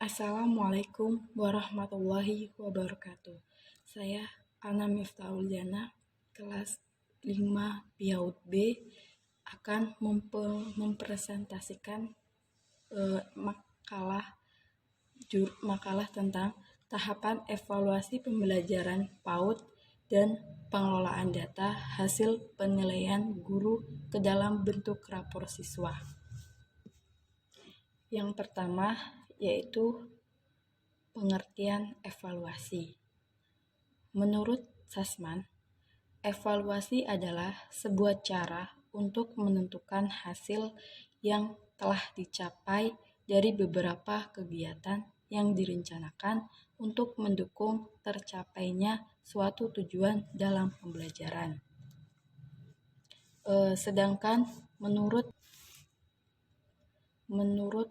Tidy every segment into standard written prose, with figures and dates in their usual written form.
Assalamualaikum warahmatullahi wabarakatuh. Saya Ana Miftahul Jana, kelas 5 PIAUD B, akan mempresentasikan makalah tentang tahapan evaluasi pembelajaran PAUD dan pengelolaan data hasil penilaian guru ke dalam bentuk rapor siswa. Yang pertama yaitu pengertian evaluasi. Menurut Sussman, evaluasi adalah sebuah cara untuk menentukan hasil yang telah dicapai dari beberapa kegiatan yang direncanakan untuk mendukung tercapainya suatu tujuan dalam pembelajaran. Sedangkan menurut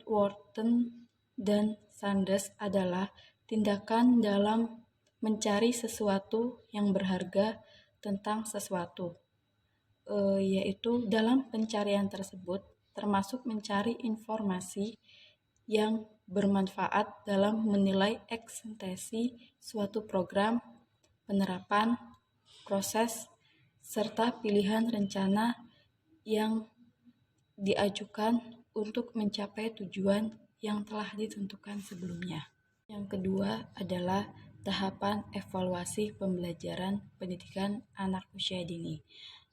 Wharton dan Sanders adalah tindakan dalam mencari sesuatu yang berharga tentang sesuatu, yaitu dalam pencarian tersebut termasuk mencari informasi yang bermanfaat dalam menilai eksistensi suatu program, penerapan, proses, serta pilihan rencana yang diajukan untuk mencapai tujuan yang telah ditentukan sebelumnya. Yang kedua adalah tahapan evaluasi pembelajaran pendidikan anak usia dini.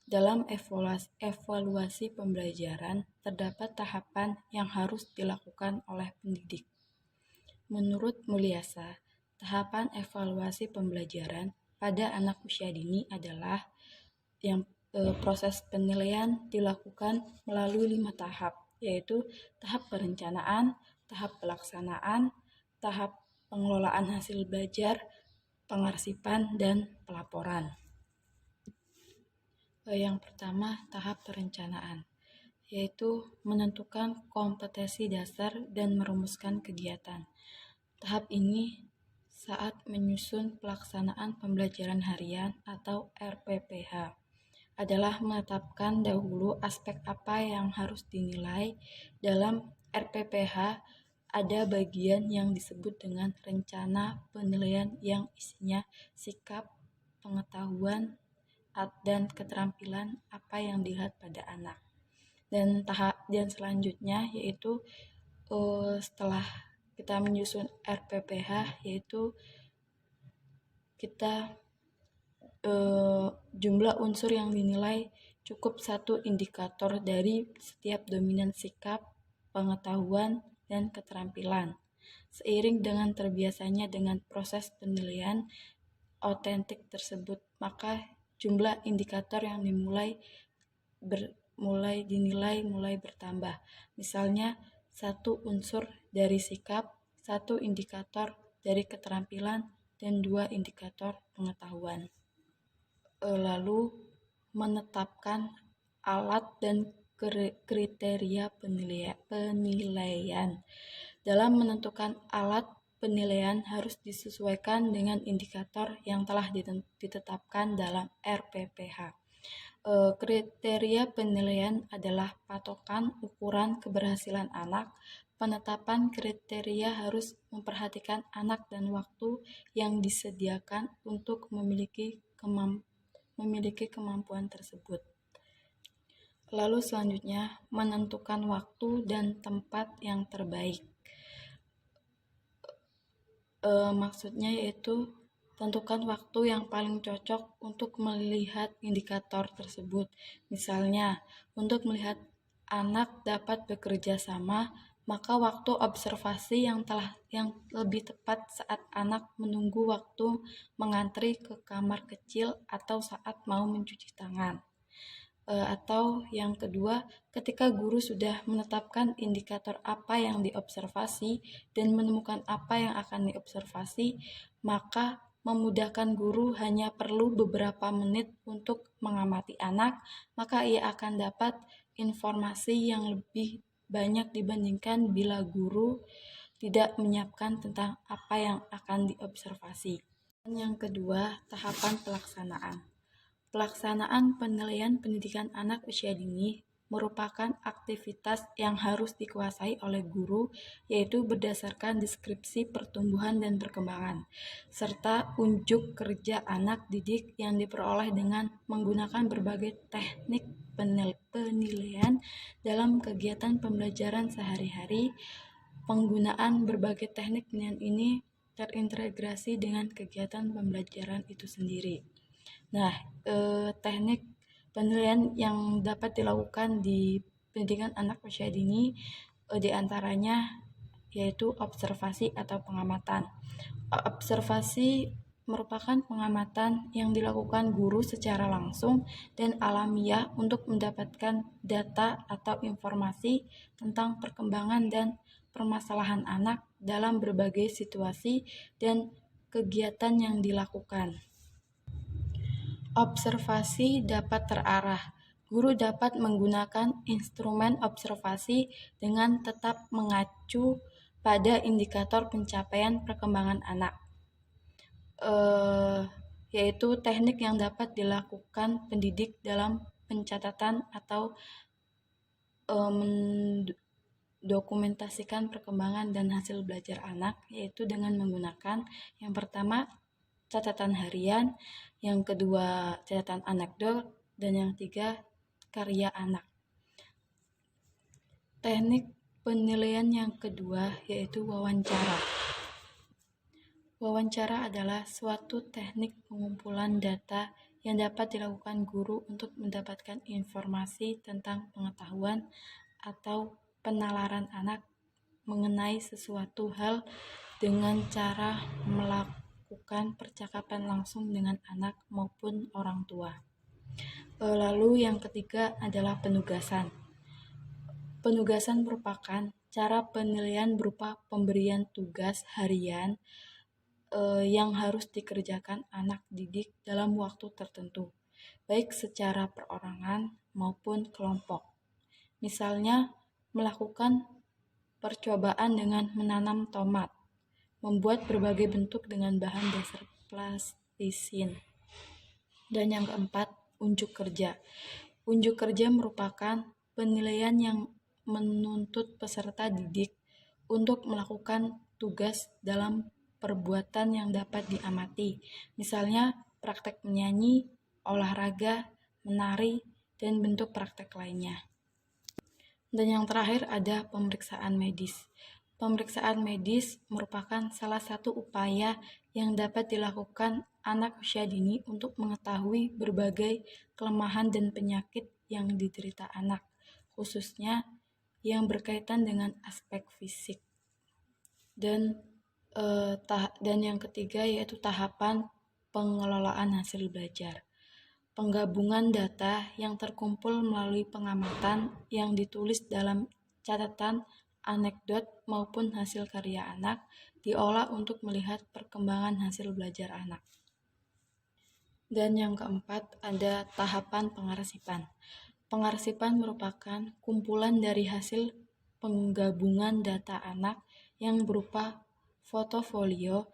Dalam evaluasi pembelajaran, terdapat tahapan yang harus dilakukan oleh pendidik. Menurut Mulyasa, tahapan evaluasi pembelajaran pada anak usia dini adalah yang proses penilaian dilakukan melalui 5 tahap, yaitu tahap perencanaan, tahap pelaksanaan, tahap pengelolaan hasil belajar, pengarsipan, dan pelaporan. Yang pertama, tahap perencanaan, yaitu menentukan kompetensi dasar dan merumuskan kegiatan. Tahap ini saat menyusun pelaksanaan pembelajaran harian atau RPPH adalah menetapkan dahulu aspek apa yang harus dinilai. Dalam RPPH ada bagian yang disebut dengan rencana penilaian yang isinya sikap, pengetahuan, dan keterampilan apa yang dilihat pada anak. Dan selanjutnya yaitu setelah kita menyusun RPPH, yaitu kita jumlah unsur yang dinilai cukup 1 indikator dari setiap dominan sikap, pengetahuan, dan keterampilan. Seiring dengan terbiasanya dengan proses penilaian otentik tersebut, maka jumlah indikator yang dinilai mulai bertambah. Misalnya 1 unsur dari sikap, 1 indikator dari keterampilan, dan 2 indikator pengetahuan. Lalu menetapkan alat dan kriteria penilaian. Dalam menentukan alat penilaian harus disesuaikan dengan indikator yang telah ditetapkan dalam RPPH. Kriteria penilaian adalah patokan ukuran keberhasilan anak. Penetapan kriteria harus memperhatikan anak dan waktu yang disediakan untuk memiliki kemampuan tersebut. Lalu selanjutnya, menentukan waktu dan tempat yang terbaik. Maksudnya yaitu tentukan waktu yang paling cocok untuk melihat indikator tersebut. Misalnya, untuk melihat anak dapat bekerja sama, maka waktu observasi yang lebih tepat saat anak menunggu waktu mengantri ke kamar kecil atau saat mau mencuci tangan. Atau yang kedua, ketika guru sudah menetapkan indikator apa yang diobservasi dan menemukan apa yang akan diobservasi, maka memudahkan guru hanya perlu beberapa menit untuk mengamati anak, maka ia akan dapat informasi yang lebih banyak dibandingkan bila guru tidak menyiapkan tentang apa yang akan diobservasi. Dan yang kedua, tahapan pelaksanaan. Pelaksanaan penilaian pendidikan anak usia dini merupakan aktivitas yang harus dikuasai oleh guru, yaitu berdasarkan deskripsi pertumbuhan dan perkembangan, serta unjuk kerja anak didik yang diperoleh dengan menggunakan berbagai teknik penilaian dalam kegiatan pembelajaran sehari-hari. Penggunaan berbagai teknik penilaian ini terintegrasi dengan kegiatan pembelajaran itu sendiri. Nah, teknik penilaian yang dapat dilakukan di pendidikan anak usia dini diantaranya yaitu observasi atau pengamatan. Observasi merupakan pengamatan yang dilakukan guru secara langsung dan alamiah untuk mendapatkan data atau informasi tentang perkembangan dan permasalahan anak dalam berbagai situasi dan kegiatan yang dilakukan. Observasi dapat terarah. Guru dapat menggunakan instrumen observasi dengan tetap mengacu pada indikator pencapaian perkembangan anak, yaitu teknik yang dapat dilakukan pendidik dalam pencatatan atau mendokumentasikan perkembangan dan hasil belajar anak, yaitu dengan menggunakan yang pertama catatan harian, yang kedua catatan anekdot, dan yang ketiga karya anak. Teknik penilaian yang kedua yaitu wawancara. Wawancara adalah suatu teknik pengumpulan data yang dapat dilakukan guru untuk mendapatkan informasi tentang pengetahuan atau penalaran anak mengenai sesuatu hal dengan cara melakukan percakapan langsung dengan anak maupun orang tua. Lalu yang ketiga adalah penugasan. Penugasan merupakan cara penilaian berupa pemberian tugas harian yang harus dikerjakan anak didik dalam waktu tertentu, baik secara perorangan maupun kelompok. Misalnya, melakukan percobaan dengan menanam tomat, membuat berbagai bentuk dengan bahan dasar plastisin. Dan yang keempat, unjuk kerja. Unjuk kerja merupakan penilaian yang menuntut peserta didik untuk melakukan tugas dalam perbuatan yang dapat diamati, misalnya praktek menyanyi, olahraga, menari, dan bentuk praktek lainnya. Dan yang terakhir ada pemeriksaan medis. Pemeriksaan medis merupakan salah satu upaya yang dapat dilakukan anak usia dini untuk mengetahui berbagai kelemahan dan penyakit yang diderita anak, khususnya yang berkaitan dengan aspek fisik. Dan yang ketiga yaitu tahapan pengelolaan hasil belajar. Penggabungan data yang terkumpul melalui pengamatan yang ditulis dalam catatan, anekdot, maupun hasil karya anak diolah untuk melihat perkembangan hasil belajar anak. Dan yang keempat ada tahapan pengarsipan. Pengarsipan merupakan kumpulan dari hasil penggabungan data anak yang berupa portofolio.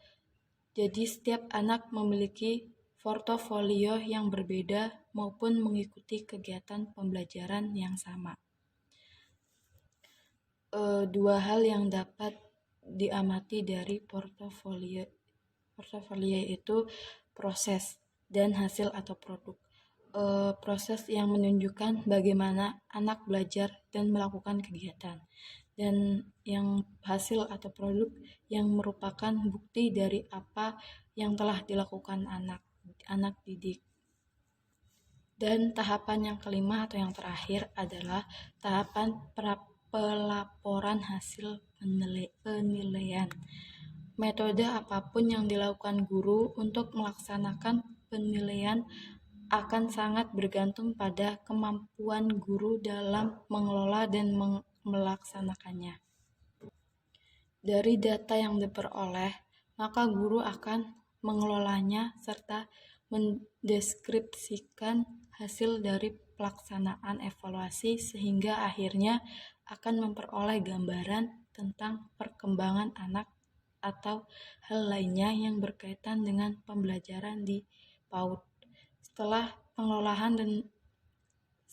Jadi setiap anak memiliki portofolio yang berbeda maupun mengikuti kegiatan pembelajaran yang sama. Dua hal yang dapat diamati dari portofolio itu proses dan hasil atau produk. Proses yang menunjukkan bagaimana anak belajar dan melakukan kegiatan, dan yang hasil atau produk yang merupakan bukti dari apa yang telah dilakukan anak didik. Dan tahapan yang kelima atau yang terakhir adalah tahapan pelaporan hasil penilaian. Metode apapun yang dilakukan guru untuk melaksanakan penilaian akan sangat bergantung pada kemampuan guru dalam mengelola dan melaksanakannya. Dari data yang diperoleh, maka guru akan mengelolanya serta mendeskripsikan hasil dari pelaksanaan evaluasi sehingga akhirnya akan memperoleh gambaran tentang perkembangan anak atau hal lainnya yang berkaitan dengan pembelajaran di PAUD. Setelah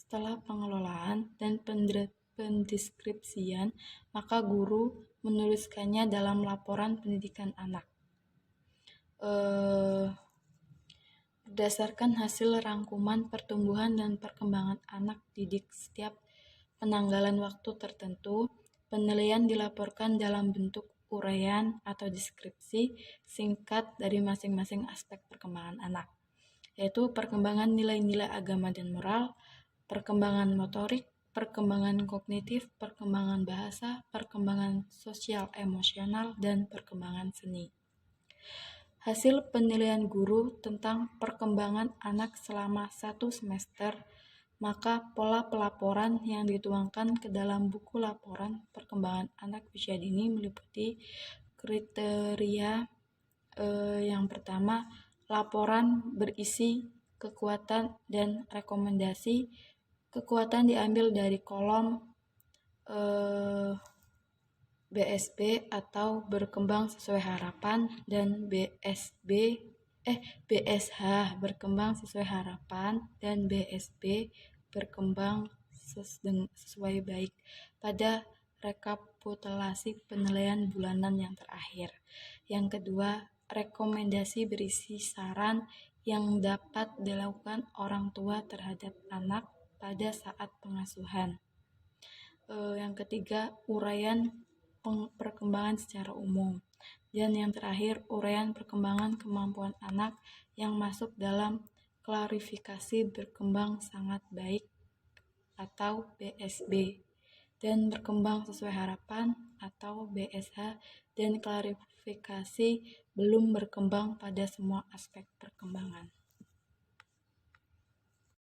Setelah pengelolaan dan pendeskripsian, maka guru menuliskannya dalam laporan pendidikan anak. Berdasarkan hasil rangkuman pertumbuhan dan perkembangan anak didik setiap penanggalan waktu tertentu, penilaian dilaporkan dalam bentuk uraian atau deskripsi singkat dari masing-masing aspek perkembangan anak, yaitu perkembangan nilai-nilai agama dan moral, perkembangan motorik, perkembangan kognitif, perkembangan bahasa, perkembangan sosial emosional, dan perkembangan seni. Hasil penilaian guru tentang perkembangan anak selama 1 semester, maka pola pelaporan yang dituangkan ke dalam buku laporan perkembangan anak usia dini meliputi kriteria yang pertama, laporan berisi kekuatan dan rekomendasi. Kekuatan diambil dari kolom BSB atau berkembang sesuai harapan, dan BSH berkembang sesuai harapan, dan BSB berkembang sesuai baik pada rekapitulasi penilaian bulanan yang terakhir. Yang kedua, rekomendasi berisi saran yang dapat dilakukan orang tua terhadap anak pada saat pengasuhan. Yang ketiga, uraian perkembangan secara umum. Dan yang terakhir, uraian perkembangan kemampuan anak yang masuk dalam klarifikasi berkembang sangat baik atau BSB, dan berkembang sesuai harapan atau BSH, dan klarifikasi belum berkembang pada semua aspek perkembangan.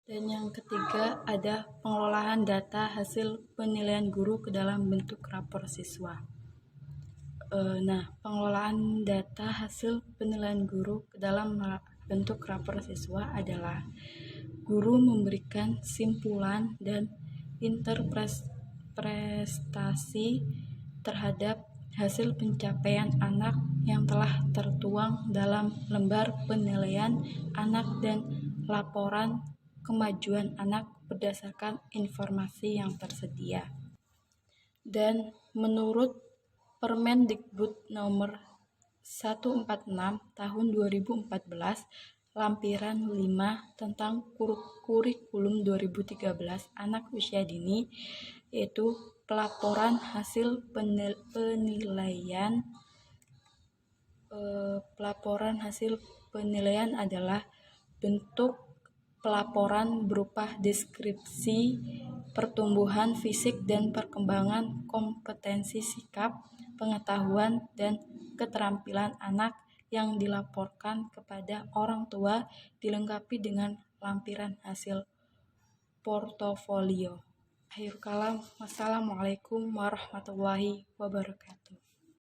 Dan yang ketiga ada pengelolaan data hasil penilaian guru ke dalam bentuk rapor siswa. Pengelolaan data hasil penilaian guru ke dalam bentuk rapor siswa adalah guru memberikan simpulan dan interpretasi terhadap hasil pencapaian anak yang telah tertuang dalam lembar penilaian anak dan laporan kemajuan anak berdasarkan informasi yang tersedia. Dan menurut Permendikbud nomor 146 tahun 2014 lampiran 5 tentang kurikulum 2013 anak usia dini, yaitu pelaporan hasil penilaian. Pelaporan hasil penilaian adalah bentuk pelaporan berupa deskripsi pertumbuhan fisik dan perkembangan kompetensi sikap, pengetahuan, dan keterampilan anak yang dilaporkan kepada orang tua, dilengkapi dengan lampiran hasil portofolio. Akhir kalam, wassalamualaikum warahmatullahi wabarakatuh.